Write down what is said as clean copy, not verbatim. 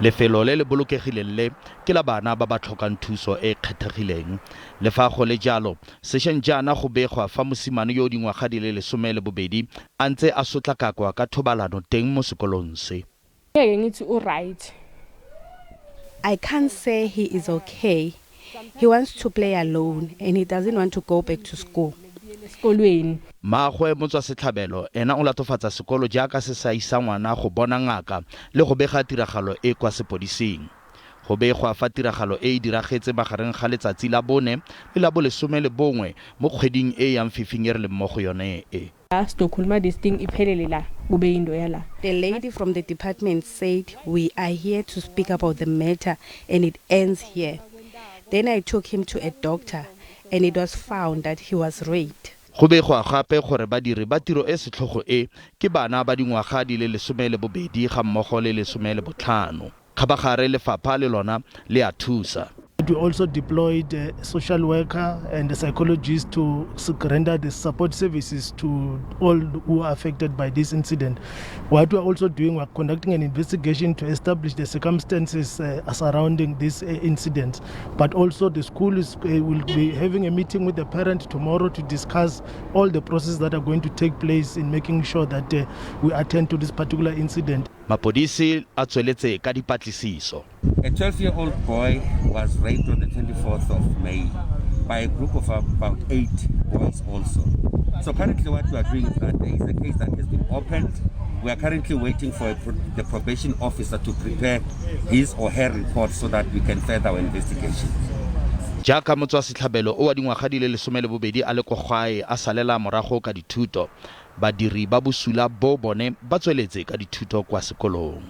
Lefelo le le bolokegileng le ke la bana ba ba tlhokang thuso e kgethegileng. Le fa go le jalo, sešweng jaana go begwa fa mosimane yo dingwaga di le 12 a ntse a sotlakakwa ka thobalano teng mo sekolong se. I can't say he is okay. He wants to play alone and he doesn't want to go back to school. Mmaagwe Motswasetlhabelo ena o latofatsa sekolo jaaka se sa isa ngwana go bona ngaka le go bega tiragalo e kwa sepodising. Go begwa fa tiragalo e diragetse magareng ga letsatsi la 4 le la 11 mo kgweding e yang fifing re le mo go yone e. The lady from the department said, "We are here to speak about the matter and it ends here." Then I took him to a doctor and it was found that he was raped. Go begwa gape gore badiri ba tiro e setlhogo e ke bana ba dingwaga di le 12 ga mmogo le 15. Khabagare lefapha le lona le a thusa. We also deployed a social worker and a psychologist to render the support services to all who are affected by this incident. What we are also doing, we are conducting an investigation to establish the circumstances surrounding this incident. But also the school will be having a meeting with the parent tomorrow to discuss all the processes that are going to take place in making sure that we attend to this particular incident. Mapodisi a tsweletse ka dipatlisiso. A 12-year-old boy was raped on the 24th of May by a group of about 8 boys also. So currently what we are doing is that there is a case that has been opened. We are currently waiting for the probation officer to prepare his or her report so that we can further our investigation. Jaaka Motswasetlhabelo o wa dingwaga di le 12 a le kwa gae a salela morago ka dithuto, badiri ba bosula bo bone ba tsweletse ka dithuto kwa sekolong.